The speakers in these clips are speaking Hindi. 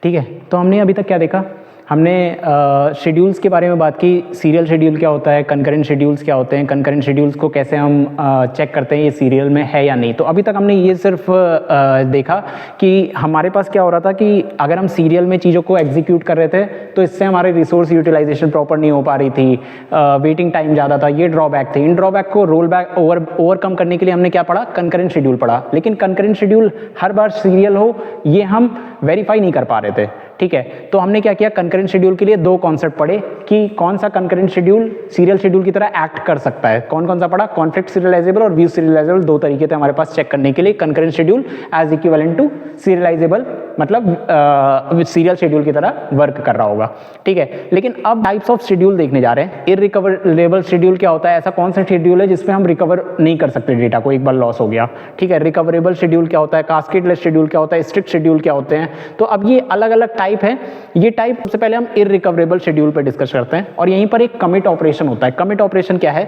ठीक है, तो हमने अभी तक क्या देखा, हमने शेड्यूल्स के बारे में बात की, सीरियल शेड्यूल क्या होता है, कंकरेंट शेड्यूल्स क्या होते हैं, कंकरेंट शेड्यूल्स को कैसे हम चेक करते हैं ये सीरियल में है या नहीं। तो अभी तक हमने ये सिर्फ देखा कि हमारे पास क्या हो रहा था कि अगर हम सीरियल में चीज़ों को एग्जीक्यूट कर रहे थे तो इससे हमारे रिसोर्स यूटिलाइजेशन प्रॉपर नहीं हो पा रही थी, वेटिंग टाइम ज़्यादा था, ये ड्रॉबैक थे। इन ड्रॉबैक को रोल बैक ओवरकम करने के लिए हमने क्या पढ़ा, कंकरेंट शेड्यूल पढ़ा। लेकिन कंकरेंट शेड्यूल हर बार सीरियल हो ये हम वेरीफाई नहीं कर पा रहे थे, ठीक है। तो हमने क्या किया, कंकरेंट शेड्यूल के लिए दो कॉन्सेप्ट पढ़े कि कौन सा कंकरेंट शेड्यूल सीरियल शेड्यूल की तरह एक्ट कर सकता है। कौन कौन सा पढ़ा, कॉन्फ्लिक्ट सीरियलाइजेबल और व्यू सीरियलाइजेबल, दो तरीके थे हमारे पास चेक करने के लिए concurrent schedule as equivalent to serializable, मतलब सीरियल शेड्यूल की तरह वर्क कर रहा होगा, ठीक है। लेकिन अब टाइप्स ऑफ शेड्यूल देखने जा रहे हैं। इररिकवरेबल शेड्यूल क्या होता है, ऐसा कौन सा शेड्यूल है जिसमें हम रिकवर नहीं कर सकते डेटा को, एक बार लॉस हो गया, ठीक है। रिकवरेबल शेड्यूल क्या होता है, कास्केडलेस शेड्यूल क्या होता है, स्ट्रिक्ट शेड्यूल क्या होते हैं। तो अब ये अलग अलग टाइप है। ये टाइप सबसे पहले हम इररिकवरेबल शेड्यूल पे डिस्कस करते हैं और यहीं पर एक कमिट ऑपरेशन होता है। कमिट ऑपरेशन क्या है,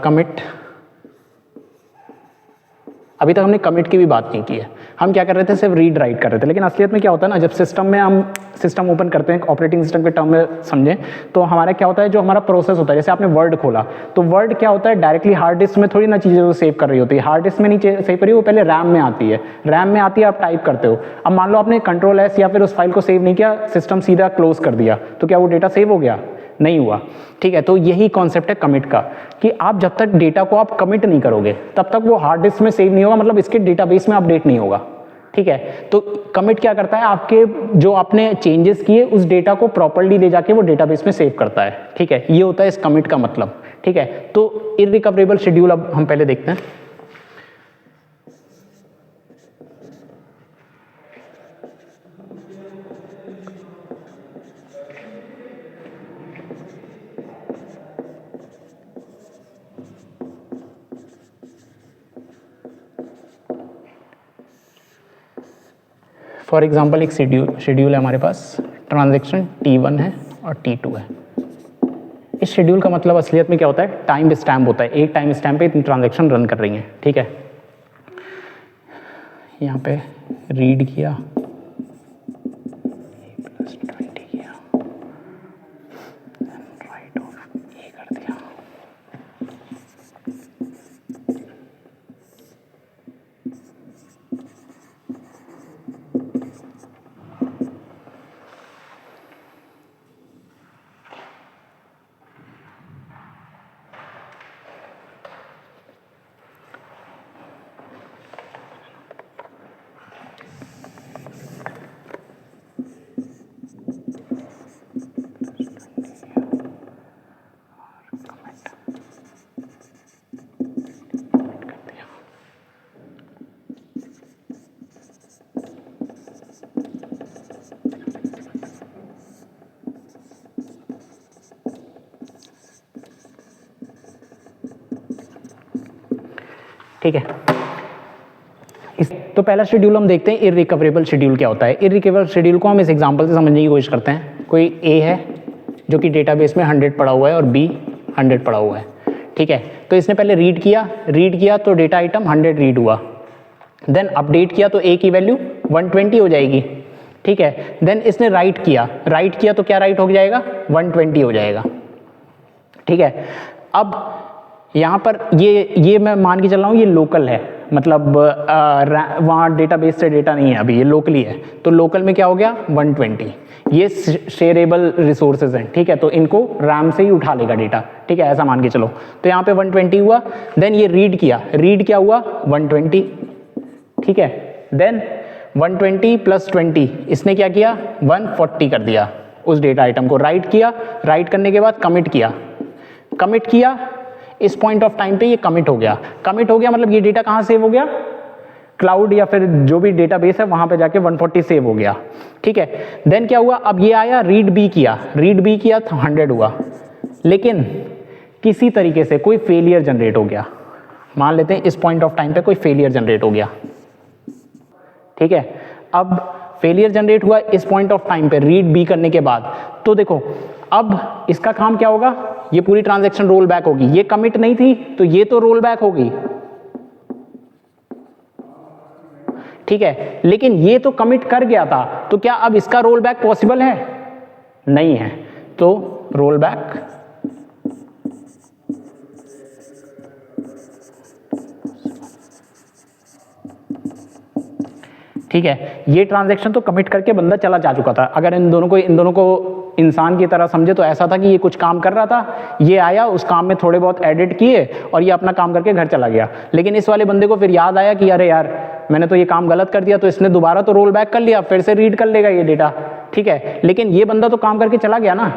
कमिट, अभी तक हमने कमिट की भी बात नहीं की है, हम क्या कर रहे थे, सिर्फ रीड राइट कर रहे थे। लेकिन असलियत में क्या होता है ना, जब सिस्टम में हम सिस्टम ओपन करते हैं, ऑपरेटिंग सिस्टम के टर्म में समझें तो हमारा क्या होता है, जो हमारा प्रोसेस होता है, जैसे आपने वर्ड खोला तो वर्ड क्या होता है, डायरेक्टली हार्ड डिस्क में थोड़ी ना चीज़ें वो सेव कर रही होती है, हार्ड डिस्क में नहीं सेव कर रही, वो पहले रैम में आती है, रैम में आती है, आप टाइप करते हो। अब मान लो आपने Ctrl+S या फिर उस फाइल को सेव नहीं किया, सिस्टम सीधा क्लोज कर दिया, तो क्या वो डेटा सेव हो गया, नहीं हुआ, ठीक है। तो यही कॉन्सेप्ट है कमिट का, कि आप जब तक डेटा को आप कमिट नहीं करोगे तब तक वो हार्ड डिस्क में सेव नहीं होगा, मतलब इसके डेटाबेस में अपडेट नहीं होगा, ठीक है। तो कमिट क्या करता है, आपके जो आपने चेंजेस किए उस डेटा को प्रॉपर्ली ले जाके वो डेटाबेस में सेव करता है, ठीक है। ये होता है इस कमिट का मतलब, ठीक है। तो इररिकवरेबल शेड्यूल अब हम पहले देखते हैं। फॉर एग्जाम्पल एक शेड्यूल है हमारे पास, ट्रांजेक्शन T1 है और T2 है। इस शेड्यूल का मतलब असलियत में क्या होता है, टाइम स्टैम्प होता है, एक टाइम स्टैम्प पे इतनी ट्रांजेक्शन रन कर रही हैं, ठीक है। यहाँ पे रीड किया, +20 किया, राइट ऑफ ये कर दिया, ठीक है। तो पहला शेड्यूल हम देखते हैं, इररिकवरेबल शेड्यूल क्या होता है। इररिकवरेबल शेड्यूल को हम इस एग्जांपल से समझने की कोशिश करते हैं। कोई ए है जो कि डेटाबेस में 100 पड़ा हुआ है और बी 100 पड़ा हुआ है, ठीक है। तो इसने पहले रीड किया तो डेटा आइटम 100 रीड हुआ, देन अपडेट किया तो ए की वैल्यू 120 हो जाएगी, ठीक है। देन इसने राइट किया तो क्या राइट हो जाएगा, 120 हो जाएगा, ठीक है। अब यहाँ पर ये मैं मान के चल रहा हूँ ये लोकल है, मतलब वहाँ डेटाबेस से डेटा नहीं है अभी, ये लोकली है। तो लोकल में क्या हो गया 120, ये शेयरेबल रिसोर्सेज हैं, ठीक है। तो इनको रैम से ही उठा लेगा डेटा, ठीक है, ऐसा मान के चलो। तो यहाँ पे 120 हुआ, देन ये रीड क्या हुआ 120, ठीक है। देन 120 + 20 इसने क्या किया 140 कर दिया उस डेटा आइटम को। राइट करने के बाद कमिट किया, इस पॉइंट ऑफ टाइम पे ये कमिट हो गया मतलब ये डेटा कहाँ सेव हो गया, क्लाउड या फिर जो भी डेटाबेस है वहां पे जाके 140 सेव हो गया, ठीक है। देन क्या हुआ, अब ये आया रीड बी किया तो 100 हुआ, लेकिन किसी तरीके से कोई फेलियर जनरेट हो गया। मान लेते हैं इस पॉइंट ऑफ टाइम पे कोई फेलियर जनरेट हो गया, ठीक है। अब फेलियर जनरेट हुआ इस पॉइंट ऑफ टाइम पे रीड बी करने के बाद, तो देखो अब इसका काम क्या होगा, ये पूरी ट्रांजैक्शन रोल बैक होगी। ये कमिट नहीं थी तो ये तो रोल बैक होगी, ठीक है, लेकिन ये तो कमिट कर गया था, तो क्या अब इसका रोल बैक पॉसिबल है? नहीं है। तो रोल बैक ठीक है, ये ट्रांजैक्शन तो कमिट करके बंदा चला जा चुका था। अगर इन दोनों को इंसान की तरह समझे तो ऐसा था कि ये कुछ काम कर रहा था, ये आया, उस काम में थोड़े बहुत एडिट किए और ये अपना काम करके घर चला गया। लेकिन इस वाले बंदे को फिर याद आया कि अरे यार मैंने तो ये काम गलत कर दिया, तो इसने दोबारा तो रोल बैक कर लिया, फिर से रीड कर लेगा ये डेटा, ठीक है। लेकिन ये बंदा तो काम करके चला गया ना,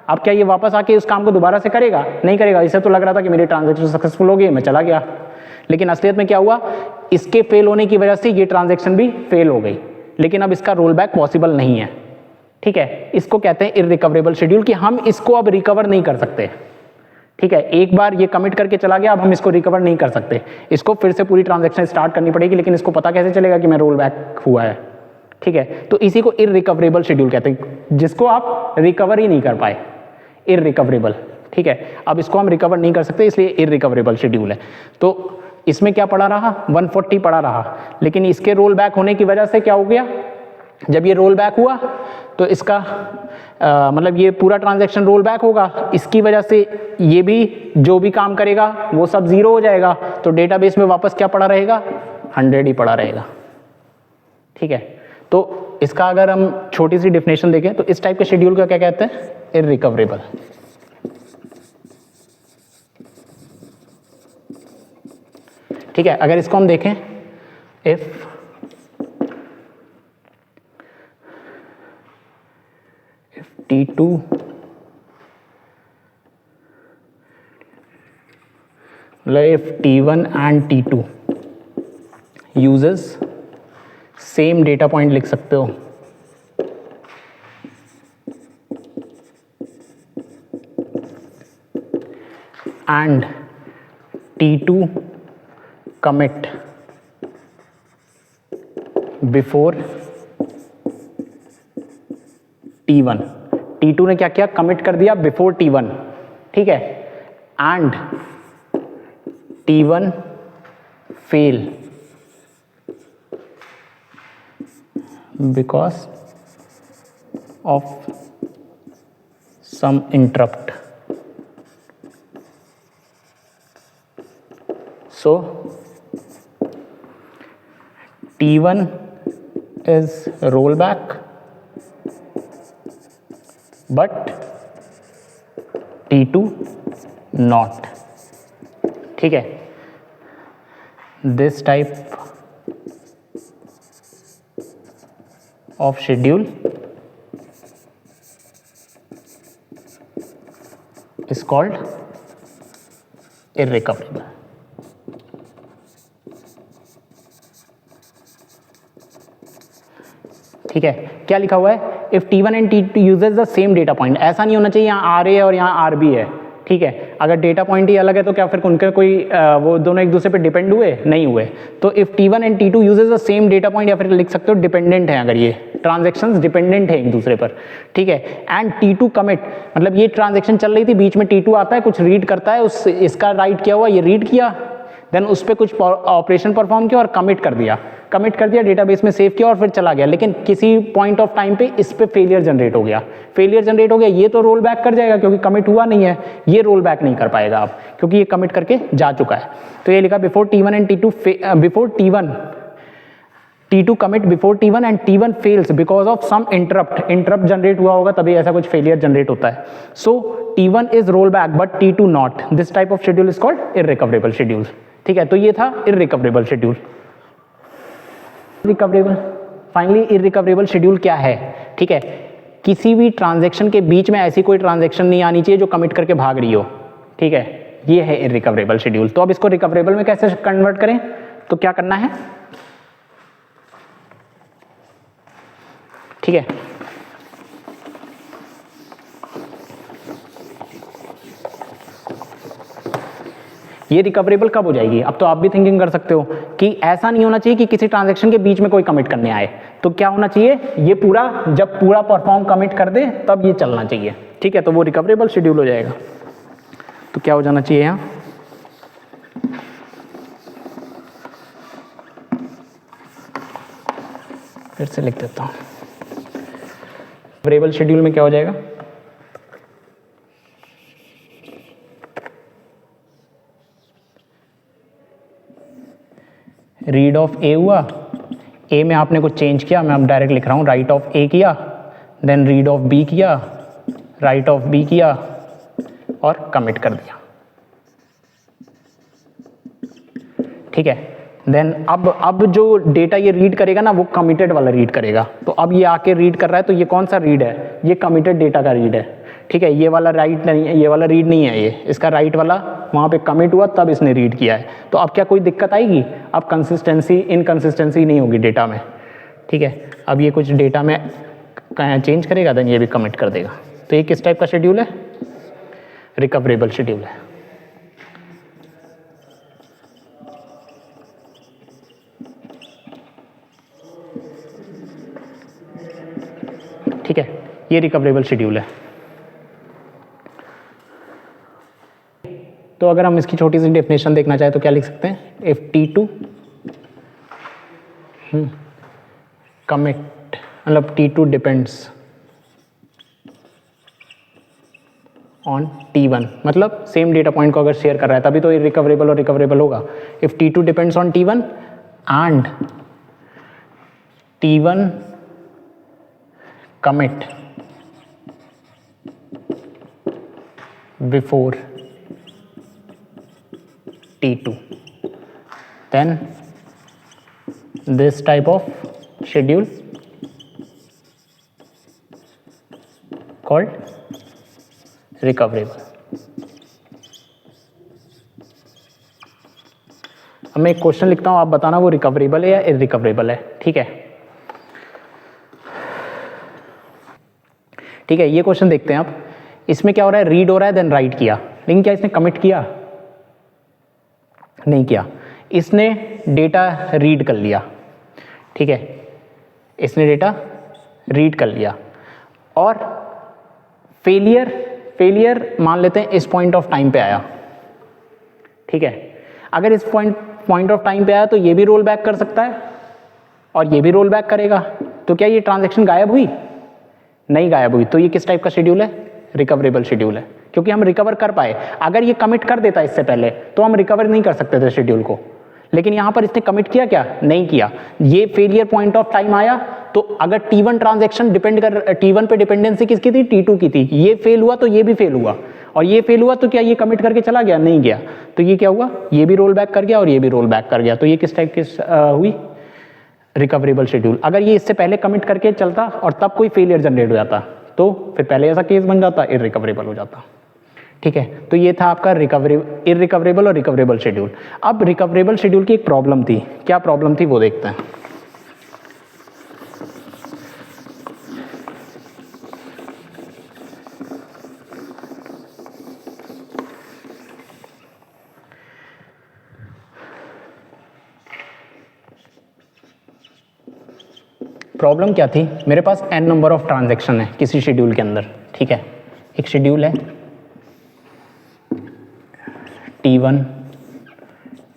अब क्या ये वापस आके उस काम को दोबारा से करेगा? नहीं करेगा। इसे तो लग रहा था कि मेरी ट्रांजेक्शन सक्सेसफुल हो गई, मैं चला गया। लेकिन असलियत में क्या हुआ, इसके फेल होने की वजह से ये ट्रांजैक्शन भी फेल हो गई, लेकिन अब इसका रोल बैक पॉसिबल नहीं है, ठीक है। इसको कहते हैं इररिकवरेबल शेड्यूल, कि हम इसको अब रिकवर नहीं कर सकते, ठीक है। एक बार ये कमिट करके चला गया, अब हम इसको रिकवर नहीं कर सकते, इसको फिर से पूरी ट्रांजैक्शन स्टार्ट करनी पड़ेगी। लेकिन इसको पता कैसे चलेगा कि मैं रोल बैक हुआ है, ठीक है। तो इसी को इररिकवरेबल शेड्यूल कहते हैं, जिसको आप रिकवर ही नहीं कर पाए, इररिकवरेबल, ठीक है। अब इसको हम रिकवर नहीं कर सकते, इसलिए इररिकवरेबल शेड्यूल है। तो इसमें क्या पड़ा रहा, 140 पड़ा रहा, लेकिन इसके रोल बैक होने की वजह से क्या हो गया, जब ये रोल बैक हुआ तो इसका मतलब ये पूरा ट्रांजैक्शन रोल बैक होगा, इसकी वजह से ये भी जो भी काम करेगा वो सब जीरो हो जाएगा, तो डेटाबेस में वापस क्या पड़ा रहेगा, 100 ही पड़ा रहेगा, ठीक है। तो इसका अगर हम छोटी सी डेफिनेशन देखें तो इस टाइप के शेड्यूल को क्या कहते हैं, इररिकवरेबल। ठीक है, अगर इसको हम देखें, इफ T2 मतलब if T1 and T2 uses same data point लिख सकते हो, and T2 commit before T1, T2 ने क्या किया, कमिट कर दिया बिफोर T1, ठीक है। And T1 fail because of some interrupt, so T1 is rollback but T2 not, ठीक है। this type of schedule is called irrecoverable, ठीक है। क्या लिखा हुआ है, if T1 and T2 uses the same data point, ऐसा नहीं होना चाहिए यहाँ RA है और यहाँ RB है, ठीक है। अगर डेटा पॉइंट ही अलग है तो क्या फिर उनके कोई वो दोनों एक दूसरे पे डिपेंड हुए, नहीं हुए। तो if T1 and T2 uses the same data point, या फिर लिख सकते हो डिपेंडेंट है, अगर ये ट्रांजेक्शन्स डिपेंडेंट है एक दूसरे पर, ठीक है। एंड T2 कमिट, मतलब ये ट्रांजेक्शन चल रही थी, बीच में T2 आता है, कुछ रीड करता है, उस इसका राइट किया हुआ ये रीड किया, देन उस पर कुछ ऑपरेशन परफॉर्म किया और कमिट कर दिया, डेटाबेस में सेव किया और फिर चला गया। लेकिन किसी पॉइंट ऑफ टाइम पे इस पे फेलियर जनरेट हो गया, ये तो रोल बैक कर जाएगा क्योंकि कमिट हुआ नहीं है, ये रोल बैक नहीं कर पाएगा अब क्योंकि ये कमिट करके जा चुका है। तो ये लिखा before T1 and T2 commit before T1 and T1 fails because of some interrupt generate हुआ होगा, तभी ऐसा कुछ फेलियर जनरेट होता है। So T1 is roll back but T2 not, this type of schedule is called irrecoverable schedule, ठीक है। तो ये था irrecoverable schedule. Recoverable, finally irrecoverable schedule क्या है, ठीक है। किसी भी ट्रांजैक्शन के बीच में ऐसी कोई ट्रांजैक्शन नहीं आनी चाहिए जो कमिट करके भाग रही हो, ठीक है। ये है इररिकवरेबल शेड्यूल। तो अब इसको रिकवरेबल में कैसे कन्वर्ट करें, तो क्या करना है, ठीक है। ये रिकवरेबल कब हो जाएगी, अब तो आप भी थिंकिंग कर सकते हो कि ऐसा नहीं होना चाहिए कि किसी ट्रांजैक्शन के बीच में कोई कमिट करने आए, तो क्या होना चाहिए, ये पूरा जब पूरा परफॉर्म कमिट कर दे तब ये चलना चाहिए, ठीक है। तो वो रिकवरेबल शेड्यूल हो जाएगा। तो क्या हो जाना चाहिए यहाँ, फिर से लिख देता हूँ। वेरिएबल शेड्यूल में क्या हो जाएगा, रीड ऑफ ए हुआ, ए में आपने कुछ चेंज किया, मैं अब डायरेक्ट लिख रहा हूँ, राइट ऑफ ए किया, देन रीड ऑफ बी किया, राइट ऑफ बी किया और कमिट कर दिया। ठीक है, देन अब जो डेटा ये रीड करेगा ना वो कमिटेड वाला रीड करेगा। तो अब ये आके रीड कर रहा है, तो ये कौन सा रीड है, ये कमिटेड डेटा का रीड है। ठीक है, ये वाला राइट नहीं है, ये वाला रीड नहीं है, ये इसका राइट वाला वहाँ पे कमिट हुआ तब इसने रीड किया है। तो अब क्या कोई दिक्कत आएगी, अब कंसिस्टेंसी इनकंसिस्टेंसी नहीं होगी डेटा में। ठीक है, अब ये कुछ डेटा में चेंज करेगा, देन ये भी कमिट कर देगा। तो ये किस टाइप का शेड्यूल है, रिकवरेबल शेड्यूल है। ठीक है, ये रिकवरेबल शेड्यूल है। तो अगर हम इसकी छोटी सी डेफिनेशन देखना चाहें तो क्या लिख सकते हैं, इफ T2 कमिट, मतलब T2 डिपेंड्स ऑन T1, मतलब सेम डेटा पॉइंट को अगर शेयर कर रहा है तभी तो ये रिकवरेबल और रिकवरेबल होगा। If T2 depends on T1 and T1 commit before T2, then this type of schedule called recoverable। अब मैं एक क्वेश्चन लिखता हूँ, आप बताना वो रिकवरेबल है या इररिकवरेबल है। ठीक है, ठीक है, ये क्वेश्चन देखते हैं आप। इसमें क्या हो रहा है, रीड हो रहा है देन राइट किया, लेकिन क्या इसने कमिट किया, नहीं किया। इसने डेटा रीड कर लिया, ठीक है, इसने डेटा रीड कर लिया और फेलियर मान लेते हैं इस पॉइंट ऑफ टाइम पे आया। ठीक है, अगर इस पॉइंट ऑफ टाइम पे आया तो ये भी रोल बैक कर सकता है और ये भी रोल बैक करेगा। तो क्या ये ट्रांजैक्शन गायब हुई, नहीं गायब हुई। तो ये किस टाइप का शेड्यूल है, रिकवरेबल शेड्यूल है, क्योंकि हम रिकवर कर पाए। अगर ये कमिट कर देता इससे पहले तो हम रिकवर नहीं कर सकते थे शेड्यूल को, लेकिन यहां पर इसने कमिट किया, क्या नहीं किया। ये फेलियर पॉइंट ऑफ टाइम आया तो अगर T1 ट्रांजैक्शन T1 पे डिपेंडेंसी किसकी थी, T2 की थी, ये फेल हुआ तो ये भी फेल हुआ, और ये फेल हुआ तो क्या ये कमिट करके चला गया, नहीं गया। तो ये क्या हुआ, ये भी रोल बैक कर गया और ये भी रोल बैक कर गया। तो ये किस टाइप की हुई, रिकवरेबल शेड्यूल। अगर ये इससे पहले कमिट करके चलता और तब कोई फेलियर जनरेट हो जाता तो फिर पहले ऐसा केस बन जाता, इररिकवरेबल हो जाता। ठीक है, तो ये था आपका इररिकवरेबल और रिकवरेबल शेड्यूल। अब रिकवरेबल शेड्यूल की एक प्रॉब्लम थी, क्या प्रॉब्लम थी वो देखते हैं। प्रॉब्लम क्या थी, मेरे पास n नंबर ऑफ ट्रांजैक्शन है किसी शेड्यूल के अंदर। ठीक है, एक शेड्यूल है T1,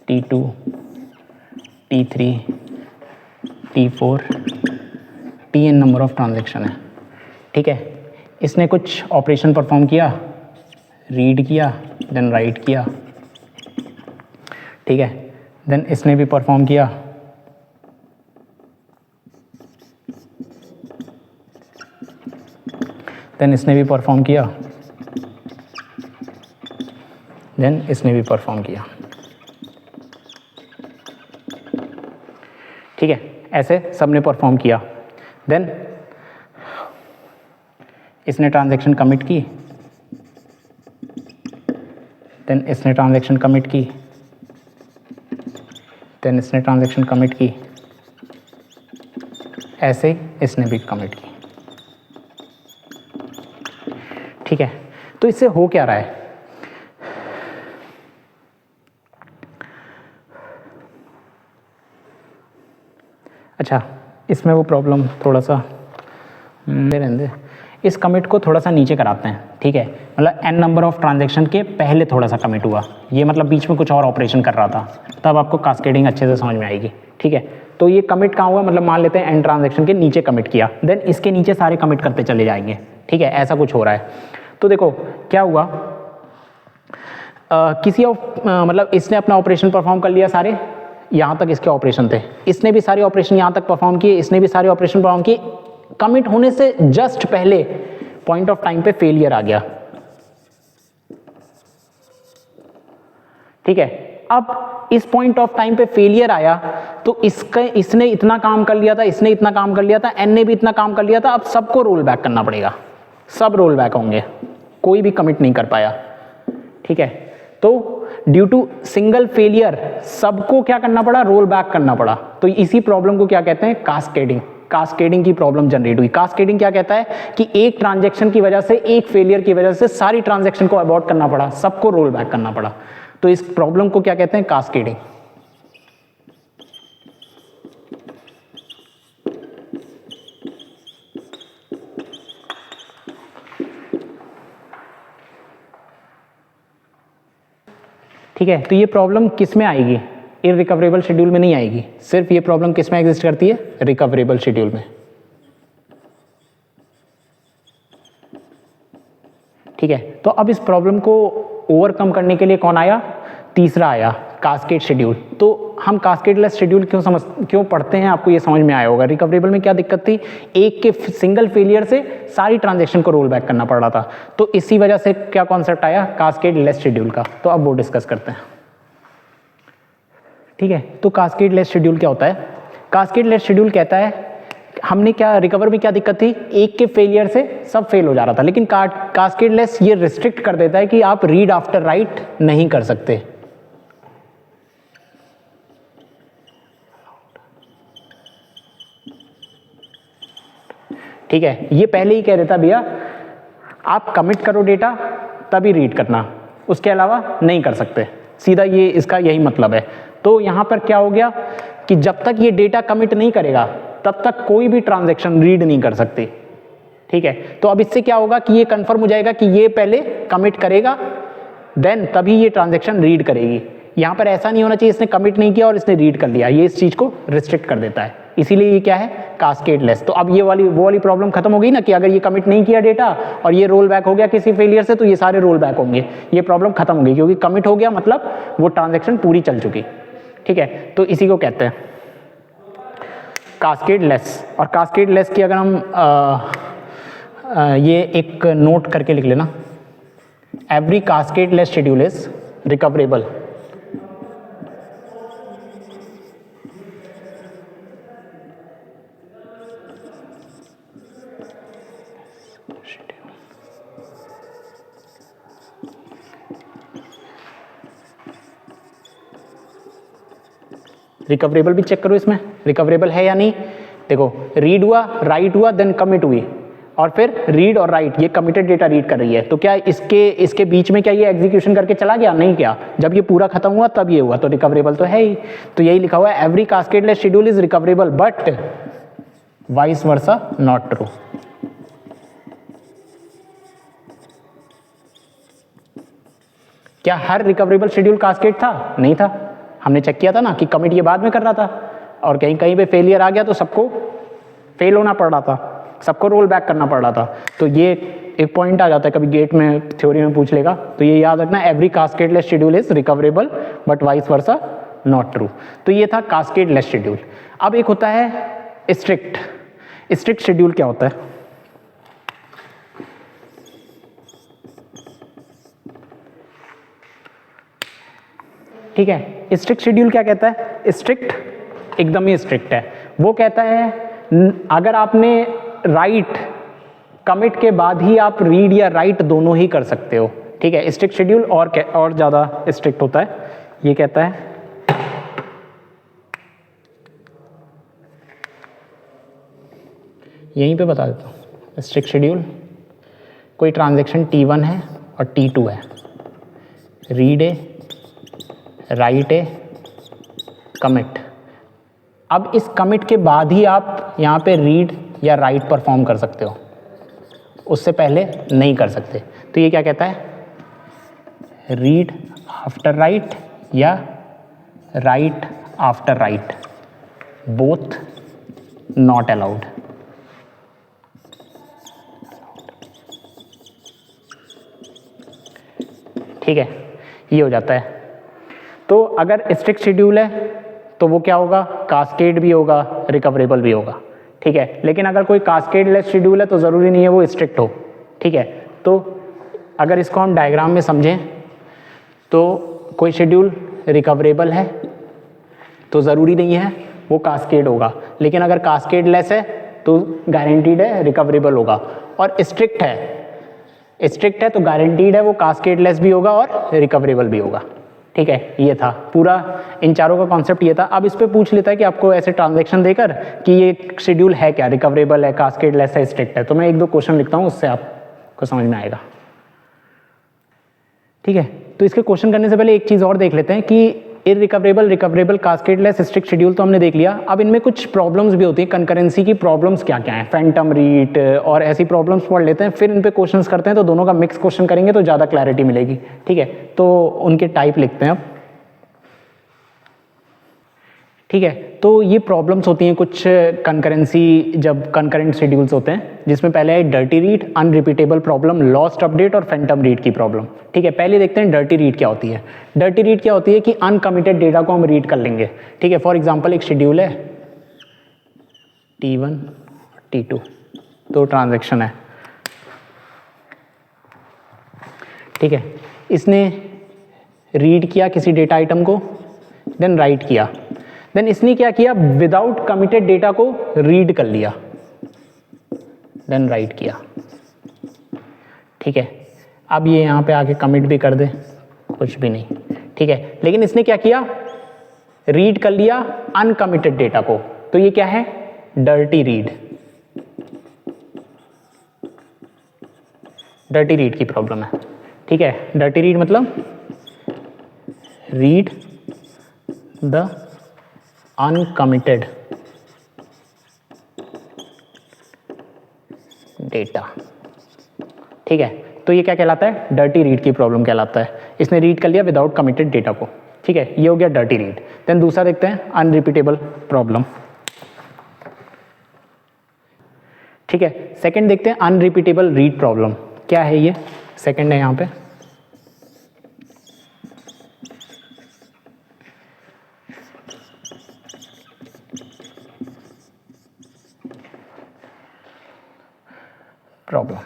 T2, T3, T4, Tn number of transaction है। ठीक है, इसने कुछ ऑपरेशन परफॉर्म किया, रीड किया देन राइट किया। ठीक है, देन इसने भी परफॉर्म किया, देन इसने भी परफॉर्म किया, देन इसने भी परफॉर्म किया। ठीक है, ऐसे सबने परफॉर्म किया। देन इसने ट्रांजैक्शन कमिट की, देन इसने ट्रांजैक्शन कमिट की, देन इसने ट्रांजैक्शन कमिट की, ऐसे इसने भी कमिट की। ठीक है, तो इससे हो क्या रहा है, अच्छा इसमें वो प्रॉब्लम थोड़ा सा रहने, इस कमिट को थोड़ा सा नीचे कराते हैं। ठीक है, मतलब n नंबर ऑफ ट्रांजैक्शन के पहले थोड़ा सा कमिट हुआ, ये मतलब बीच में कुछ और ऑपरेशन कर रहा था, तब आपको कास्केडिंग अच्छे से समझ में आएगी। ठीक है, तो ये कमिट कहाँ हुआ, मतलब मान लेते हैं एंड ट्रांजेक्शन के नीचे कमिट किया, देन इसके नीचे सारे कमिट करते चले जाएंगे। ठीक है, ऐसा कुछ हो रहा है। तो देखो क्या हुआ, मतलब इसने अपना ऑपरेशन परफॉर्म कर लिया सारे, यहाँ तक इसके ऑपरेशन थे, इसने भी सारे ऑपरेशन यहाँ तक परफॉर्म किए, इसने भी सारे ऑपरेशन परफॉर्म किए, कमिट होने से जस्ट पहले पॉइंट ऑफ टाइम पे फेलियर आ गया। ठीक है, अब इस पॉइंट ऑफ टाइम पे फेलियर आया तो इसने इतना काम कर लिया था, इसने इतना काम कर लिया था, एन ने भी इतना काम कर लिया था, अब सबको रोल बैक करना पड़ेगा, सब रोल बैक होंगे, कोई भी कमिट नहीं कर पाया। ठीक है, तो ड्यू टू सिंगल फेलियर सबको क्या करना पड़ा, रोल बैक करना पड़ा। तो इसी प्रॉब्लम को क्या कहते हैं, कास्केडिंग। कास्केडिंग की प्रॉब्लम जनरेट हुई। कास्केडिंग क्या कहता है कि एक ट्रांजैक्शन की वजह से, एक फेलियर की वजह से सारी ट्रांजैक्शन को अबॉर्ट करना पड़ा, सबको रोल बैक करना पड़ा। तो इस प्रॉब्लम को क्या कहते हैं, कास्केडिंग। ठीक है, तो ये प्रॉब्लम किस में आएगी, इररिकवरेबल शेड्यूल में नहीं आएगी, सिर्फ ये प्रॉब्लम किस में एग्जिस्ट करती है, रिकवरेबल शेड्यूल में। ठीक है, तो अब इस प्रॉब्लम को ओवरकम करने के लिए कौन आया, तीसरा आया, कास्केड शेड्यूल। तो हम कास्केडलेस शेड्यूल क्यों पढ़ते हैं, आपको ये समझ में आया होगा। रिकवरेबल में क्या दिक्कत थी, एक के सिंगल फेलियर से सारी ट्रांजैक्शन को रोल बैक करना पड़ रहा था, तो इसी वजह से क्या कॉन्सेप्ट आया, कास्केडलेस शेड्यूल का। तो अब वो डिस्कस करते हैं। ठीक है, तो कास्केडलेस शेड्यूल क्या होता है, कास्केडलेस शेड्यूल कहता है, हमने क्या रिकवर में क्या दिक्कत थी, एक के फेलियर से सब फेल हो जा रहा था, लेकिन कास्केडलेस ये रिस्ट्रिक्ट कर देता है कि आप रीड आफ्टर राइट नहीं कर सकते। ठीक है, ये पहले ही कह देता भैया आप कमिट करो डेटा तभी रीड करना, उसके अलावा नहीं कर सकते, सीधा ये इसका यही मतलब है। तो यहां पर क्या हो गया कि जब तक ये डेटा कमिट नहीं करेगा तब तक कोई भी ट्रांजैक्शन रीड नहीं कर सकती। ठीक है, तो अब इससे क्या होगा कि ये कंफर्म हो जाएगा कि ये पहले कमिट करेगा देन तभी ये ट्रांजैक्शन रीड करेगी। यहां पर ऐसा नहीं होना चाहिए इसने कमिट नहीं किया और इसने रीड कर लिया, ये इस चीज को रिस्ट्रिक्ट कर देता है, इसीलिए ये क्या है, कास्केडलेस। तो अब ये वो वाली प्रॉब्लम खत्म हो गई ना कि अगर ये कमिट नहीं किया डेटा और ये रोल बैक हो गया किसी फेलियर से तो ये सारे रोल बैक होंगे, ये प्रॉब्लम खत्म हो गई क्योंकि कमिट हो गया मतलब वो ट्रांजैक्शन पूरी चल चुकी। ठीक है, तो इसी को कहते हैं कास्केडलेस। और कास्केडलेस की अगर हम ये एक नोट करके लिख लेना, every cascadeless schedule is recoverable recoverable भी चेक करो इसमें रिकवरेबल है या नहीं। देखो रीड हुआ, राइट हुआ, देन कमिट हुई और फिर रीड और राइट, ये कमिटेड डेटा रीड कर रही है, तो क्या इसके बीच में क्या ये एग्जीक्यूशन करके चला गया, नहीं क्या, जब ये पूरा खत्म हुआ तब ये हुआ, तो रिकवरेबल तो है ही। तो यही लिखा हुआ है every cascadeless schedule is recoverable but vice versa not true. क्या हर रिकवरेबल शेड्यूल कास्केड था, नहीं था, हमने चेक किया था ना कि कमिट ये बाद में कर रहा था और कहीं कहीं पे फेलियर आ गया तो सबको फेल होना पड़ रहा था, सबको रोल बैक करना पड़ रहा था। तो ये एक पॉइंट आ जाता है, कभी गेट में थ्योरी में पूछ लेगा, तो ये याद रखना, every cascadeless schedule is recoverable but vice versa not true. तो ये था कास्केडलेस शेड्यूल। अब एक होता है स्ट्रिक्ट। स्ट्रिक्ट शेड्यूल क्या होता है, ठीक है, स्ट्रिक्ट शेड्यूल क्या कहता है, स्ट्रिक्ट एकदम ही स्ट्रिक्ट है, वो कहता है अगर आपने राइट कमिट के बाद ही आप रीड या राइट दोनों ही कर सकते हो। ठीक है, स्ट्रिक्ट शेड्यूल और ज़्यादा स्ट्रिक्ट होता है, ये कहता है यहीं पे बता देता हूँ। स्ट्रिक्ट शेड्यूल, कोई ट्रांजैक्शन T1 है और T2 है, रीड ए, राइट ए, कमिट। अब इस कमिट के बाद ही आप यहाँ पे रीड या राइट परफॉर्म कर सकते हो, उससे पहले नहीं कर सकते। तो ये क्या कहता है, रीड आफ्टर राइट या right after right. Both not allowed. ठीक है, ये हो जाता है। तो अगर स्ट्रिक्ट शेड्यूल है तो वो क्या होगा, कास्केड भी होगा, रिकवरेबल भी होगा। ठीक है, लेकिन अगर कोई कास्केड लेस शेड्यूल है तो ज़रूरी नहीं है वो स्ट्रिक्ट हो। ठीक है, तो अगर इसको हम डायग्राम में समझें तो कोई शेड्यूल रिकवरेबल है तो ज़रूरी नहीं है वो कास्केड होगा, लेकिन अगर कास्केड लेस है तो गारंटीड है रिकवरेबल होगा। और स्ट्रिक्ट है तो गारंटीड है वो कास्केड लेस भी होगा और रिकवरेबल भी होगा। ठीक है, ये था पूरा, इन चारों का कॉन्सेप्ट ये था। अब इस पे पूछ लेता है कि आपको ऐसे ट्रांजैक्शन देकर कि ये शेड्यूल है क्या, रिकवरेबल है, कास्केड लेस है, स्ट्रिक्ट है, तो मैं एक दो क्वेश्चन लिखता हूँ, उससे आपको समझ में आएगा। ठीक है, तो इसके क्वेश्चन करने से पहले एक चीज़ और देख लेते हैं कि इररिकवरेबल, रिकवरेबल, कास्केडलेस, स्ट्रिक्ट शेड्यूल तो हमने देख लिया। अब इनमें कुछ प्रॉब्लम्स भी होती हैं, कंकरेंसी की प्रॉब्लम्स क्या क्या हैं, फैंटम रीट और ऐसी प्रॉब्लम्स पढ़ लेते हैं, फिर इन पे क्वेश्चंस करते हैं। तो दोनों का मिक्स क्वेश्चन करेंगे तो ज़्यादा क्लैरिटी मिलेगी। ठीक है, तो उनके टाइप लिखते हैं अब। ठीक है, तो ये प्रॉब्लम्स होती हैं कुछ कंकरेंसी, जब कंकरेंट शेड्यूल्स होते हैं, जिसमें पहले है dirty read, unrepeatable problem, lost update और फैंटम रीड की प्रॉब्लम। ठीक है, पहले देखते हैं डर्टी रीड क्या होती है। डर्टी रीड क्या होती है कि अनकमिटेड डेटा को हम रीड कर लेंगे। ठीक है, फॉर एग्जांपल एक शेड्यूल है T1 T2, दो ट्रांजैक्शन है। ठीक है, इसने रीड किया किसी डेटा आइटम को, देन राइट किया, देन इसने क्या किया, विदाउट कमिटेड डेटा को रीड कर लिया, देन राइट किया। ठीक है, अब ये यहाँ पे आके कमिट भी कर दे, कुछ भी नहीं। ठीक है, लेकिन इसने क्या किया, रीड कर लिया अनकमिटेड डेटा को, तो ये क्या है, डर्टी रीड। डर्टी रीड की प्रॉब्लम है। ठीक है, डर्टी रीड मतलब रीड द अनकमिटेड डेटा। ठीक है, तो ये क्या कहलाता है, डर्टी रीड की प्रॉब्लम कहलाता है। इसने रीड कर लिया विदाउट कमिटेड डेटा को। ठीक है, ये हो गया डर्टी रीड। देन दूसरा देखते हैं अनरिपीटेबल प्रॉब्लम। ठीक है, सेकंड देखते हैं अनरिपीटेबल रीड प्रॉब्लम। क्या है ये, सेकंड है यहाँ पे। प्रॉब्लम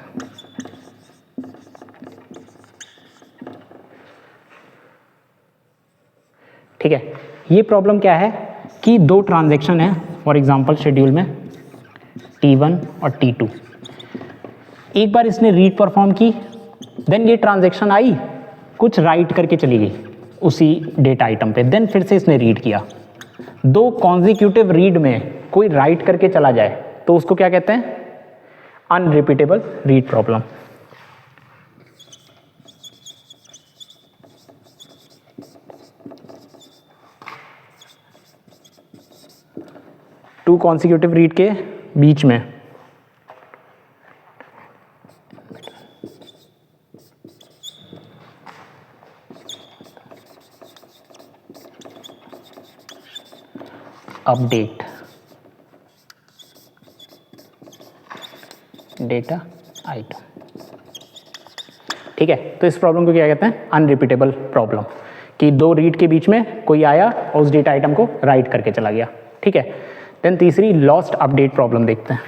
ठीक है, ये प्रॉब्लम क्या है कि दो ट्रांजैक्शन है, फॉर एग्जांपल शेड्यूल में T1 और T2। एक बार इसने रीड परफॉर्म की, देन ये ट्रांजैक्शन आई, कुछ राइट करके चली गई उसी डेटा आइटम पे, देन फिर से इसने रीड किया। दो कॉन्जिक्यूटिव रीड में कोई राइट करके चला जाए तो उसको क्या कहते हैं, unrepeatable read problem. To consecutive read के बीच में अपडेट डेटा आइटम। ठीक है, तो इस प्रॉब्लम को क्या कहते हैं, अनरिपीटेबल प्रॉब्लम, कि दो रीड के बीच में कोई आया और उस डेटा आइटम को राइट करके चला गया। ठीक है, देन तीसरी लॉस्ट अपडेट प्रॉब्लम देखते हैं।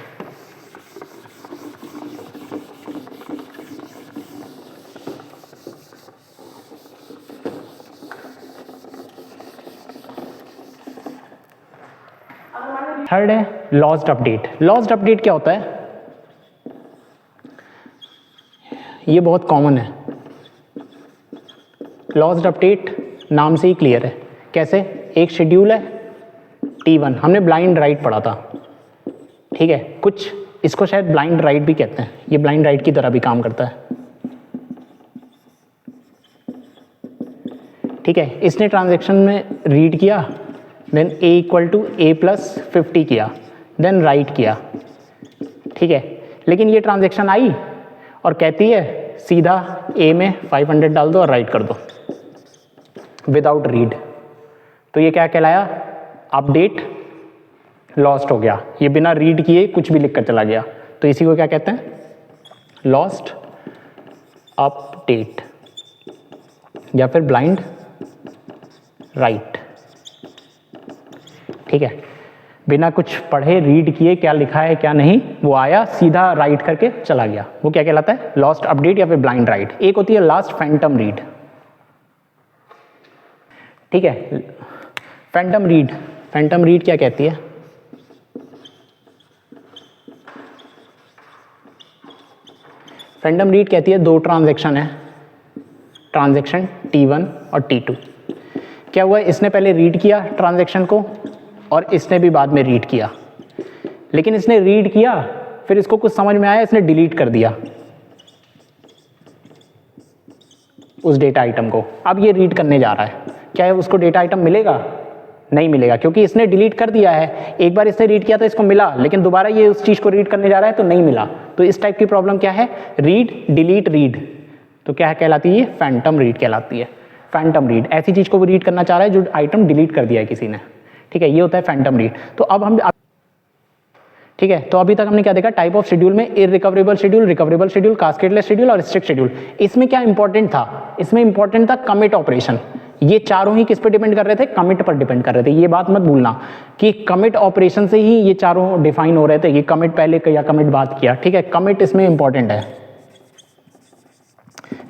थर्ड है लॉस्ट अपडेट। लॉस्ट अपडेट क्या होता है, ये बहुत कॉमन है। लॉस्ट अपडेट नाम से ही क्लियर है। कैसे, एक शेड्यूल है T1, हमने ब्लाइंड राइट पढ़ा था। ठीक है, कुछ इसको शायद ब्लाइंड राइट भी कहते हैं, ये ब्लाइंड राइट की तरह भी काम करता है। ठीक है, इसने ट्रांजैक्शन में रीड किया, देन A = A+50 किया, देन राइट किया। ठीक है, लेकिन ये ट्रांजैक्शन आई और कहती है सीधा A में 500 डाल दो और राइट कर दो विदाउट रीड, तो ये क्या कहलाया, अपडेट लॉस्ट हो गया, ये बिना रीड किए कुछ भी लिख कर चला गया, तो इसी को क्या कहते हैं, लॉस्ट अपडेट या फिर ब्लाइंड राइट। ठीक है, बिना कुछ पढ़े रीड किए क्या लिखा है क्या नहीं, वो आया सीधा राइट करके चला गया, वो क्या कहलाता है, लॉस्ट अपडेट या फिर ब्लाइंड राइट। एक होती है लास्ट फैंटम रीड। ठीक है, फैंटम रीड, फैंटम रीड क्या कहती है, फैंटम रीड कहती है दो ट्रांजैक्शन है, ट्रांजैक्शन T1 और T2। क्या हुआ, इसने पहले रीड किया ट्रांजैक्शन को और इसने भी बाद में रीड किया, लेकिन इसने रीड किया फिर इसको कुछ समझ में आया, इसने डिलीट कर दिया उस डेटा आइटम को। अब ये रीड करने जा रहा है, क्या है उसको डेटा आइटम मिलेगा, नहीं मिलेगा, क्योंकि इसने डिलीट कर दिया है। एक बार इसने रीड किया तो इसको मिला, लेकिन दोबारा ये उस चीज को रीड करने जा रहा है तो नहीं मिला। तो इस टाइप की प्रॉब्लम क्या है, रीड डिलीट रीड, तो क्या कहलाती है, ये फैंटम रीड कहलाती है। फैंटम रीड ऐसी चीज को वो रीड करना चाह रहा है जो आइटम डिलीट कर दिया है किसी ने। ठीक है, ये होता है फैंटम रीड। तो अब हम, ठीक है, तो अभी तक हमने क्या देखा, टाइप ऑफ शेड्यूल में irrecoverable schedule, recoverable schedule, cascadeless schedule और स्ट्रिक्ट शेड्यूल। इसमें क्या इंपॉर्टेंट था, इसमें इंपॉर्टेंट था कमिट ऑपरेशन। ये चारों ही किस पे डिपेंड कर रहे थे, कमिट पर डिपेंड कर रहे थे। ये बात मत भूलना कि कमिट ऑपरेशन से ही ये चारों डिफाइन हो रहे थे, ये कमिट पहले या कमिट बाद किया। ठीक है, कमिट इसमें इंपॉर्टेंट है,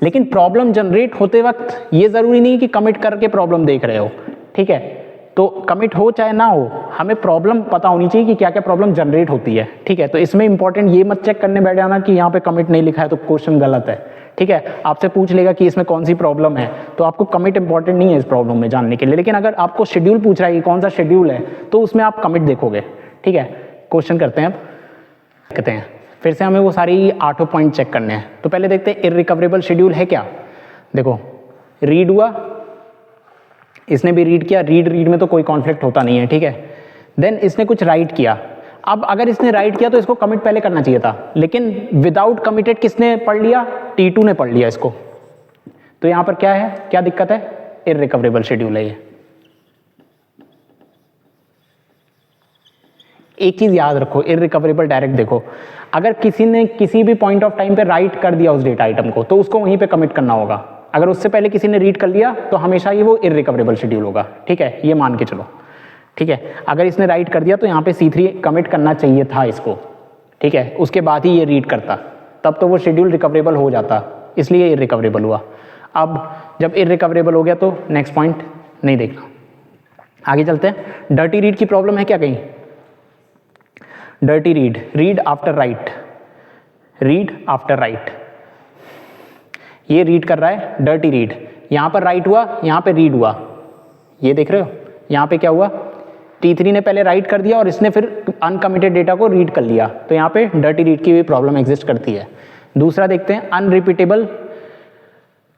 लेकिन प्रॉब्लम जनरेट होते वक्त ये जरूरी नहीं कि कमिट करके प्रॉब्लम देख रहे हो। ठीक है, तो कमिट हो चाहे ना हो, हमें प्रॉब्लम पता होनी चाहिए कि क्या क्या प्रॉब्लम जनरेट होती है। ठीक है, तो इसमें इंपॉर्टेंट ये मत चेक करने बैठ जाना कि यहाँ पे कमिट नहीं लिखा है तो क्वेश्चन गलत है। ठीक है, आपसे पूछ लेगा कि इसमें कौन सी प्रॉब्लम है, तो आपको कमिट इंपॉर्टेंट नहीं है इस प्रॉब्लम में जानने के लिए, लेकिन अगर आपको शेड्यूल पूछ रहा है कि कौन सा शेड्यूल है तो उसमें आप कमिट देखोगे। ठीक है, क्वेश्चन करते हैं, अब कहते हैं फिर से हमें वो सारी 8 पॉइंट चेक करने हैं। तो पहले देखते हैं इररिकवरेबल शेड्यूल है क्या। देखो, रीड हुआ, इसने भी रीड किया, रीड रीड में तो कोई कॉन्फ्लिक्ट होता नहीं है। ठीक है, देन इसने कुछ राइट किया। अब अगर इसने राइट किया तो इसको कमिट पहले करना चाहिए था, लेकिन विदाउट कमिटेड किसने पढ़ लिया, T2 ने पढ़ लिया इसको। तो यहां पर क्या है, क्या दिक्कत है, इररिकवरेबल शेड्यूल है ये। एक चीज याद रखो, इररिकवरेबल डायरेक्ट देखो, अगर किसी ने किसी भी पॉइंट ऑफ टाइम पे राइट कर दिया उस डेटा आइटम को तो उसको वहीं पे कमिट करना होगा। अगर उससे पहले किसी ने रीड कर लिया तो हमेशा ये वो इररिकवरेबल शेड्यूल होगा। ठीक है, ये मान के चलो। ठीक है, अगर इसने राइट कर दिया तो यहाँ पे C3 कमिट करना चाहिए था इसको। ठीक है, उसके बाद ही ये रीड करता, तब तो वो शेड्यूल रिकवरेबल हो जाता, इसलिए इररिकवरेबल हुआ। अब जब इररिकवरेबल हो गया तो नेक्स्ट पॉइंट नहीं देखना, आगे चलते हैं। डर्टी रीड की प्रॉब्लम है क्या कहीं, dirty read, read after right, read after right, ये रीड कर रहा है डर्टी रीड, यहाँ पर राइट हुआ, यहाँ पे रीड हुआ, ये देख रहे हो, यहाँ पे क्या हुआ, T3 ने पहले राइट कर दिया और इसने फिर अनकमिटेड डेटा को रीड कर लिया, तो यहाँ पे डर्टी रीड की भी प्रॉब्लम एग्जिस्ट करती है। दूसरा देखते हैं अनरिपीटेबल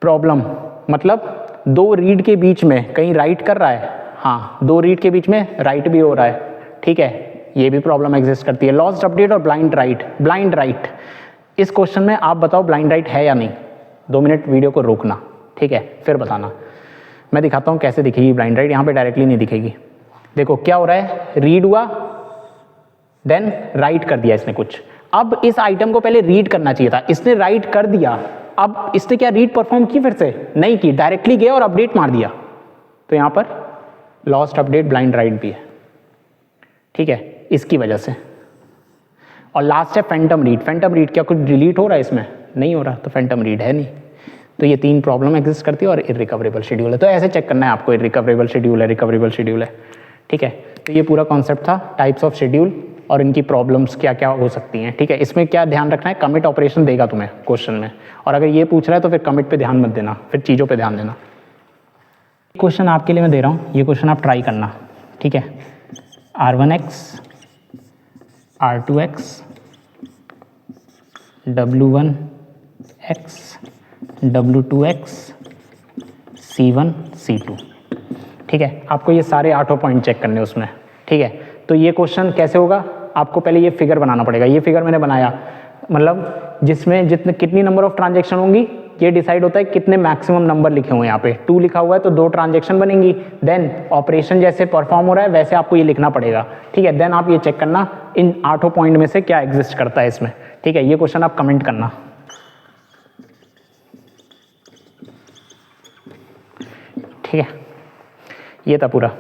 प्रॉब्लम, मतलब दो रीड के बीच में कहीं राइट कर रहा है, हाँ दो रीड के बीच में राइट भी हो रहा है। ठीक है, ये भी प्रॉब्लम एग्जिस्ट करती है। लॉस्ट अपडेट और ब्लाइंड राइट, ब्लाइंड राइट, इस क्वेश्चन में आप बताओ ब्लाइंड राइट है या नहीं। 2 मिनट वीडियो को रोकना, ठीक है, फिर बताना। मैं दिखाता हूँ कैसे दिखेगी ब्लाइंड राइट, यहाँ पे डायरेक्टली नहीं दिखेगी। देखो क्या हो रहा है, रीड हुआ देन राइट कर दिया इसने कुछ, अब इस आइटम को पहले रीड करना चाहिए था, इसने राइट कर दिया, अब इसने क्या रीड परफॉर्म की, फिर से नहीं की, डायरेक्टली गया और अपडेट मार दिया, तो यहाँ पर लॉस्ट अपडेट ब्लाइंड राइट भी है। ठीक है, इसकी वजह से। और लास्ट है फैंटम रीड, फैंटम रीड क्या कुछ डिलीट हो रहा है इसमें, नहीं हो रहा, तो फैंटम रीड है नहीं। तो ये 3 प्रॉब्लम एग्जिस्ट करती है और इररिकवरेबल शेड्यूल है। तो ऐसे चेक करना है आपको, इररिकवरेबल शेड्यूल है, रिकवरेबल शेड्यूल है। ठीक है, तो ये पूरा कॉन्सेप्ट था टाइप्स ऑफ शेड्यूल और इनकी प्रॉब्लम्स क्या क्या हो सकती हैं। ठीक है, इसमें क्या ध्यान रखना है, कमिट ऑपरेशन देगा तुम्हें क्वेश्चन में, और अगर ये पूछ रहा है तो फिर कमिट पे ध्यान मत देना, फिर चीज़ों पे ध्यान देना। क्वेश्चन आपके लिए मैं दे रहा हूँ, ये क्वेश्चन आप ट्राई करना। ठीक है, R1x R2x W1x W2x C1 C2। ठीक है, आपको ये सारे 8 पॉइंट चेक करने उसमें। ठीक है, तो ये क्वेश्चन कैसे होगा, आपको पहले ये फिगर बनाना पड़ेगा। ये फिगर मैंने बनाया, मतलब जिसमें कितनी नंबर ऑफ ट्रांजैक्शन होंगी, ये डिसाइड होता है कितने मैक्सिमम नंबर लिखे हुए हैं। यहाँ पे 2 लिखा हुआ है तो 2 ट्रांजेक्शन बनेंगी, देन ऑपरेशन जैसे परफॉर्म हो रहा है वैसे आपको ये लिखना पड़ेगा, ठीक है। देन आप ये चेक करना इन 8 पॉइंट में से क्या एग्जिस्ट करता है इसमें, ठीक है। ये क्वेश्चन आप कमेंट करना, ठीक है। ये था पूरा।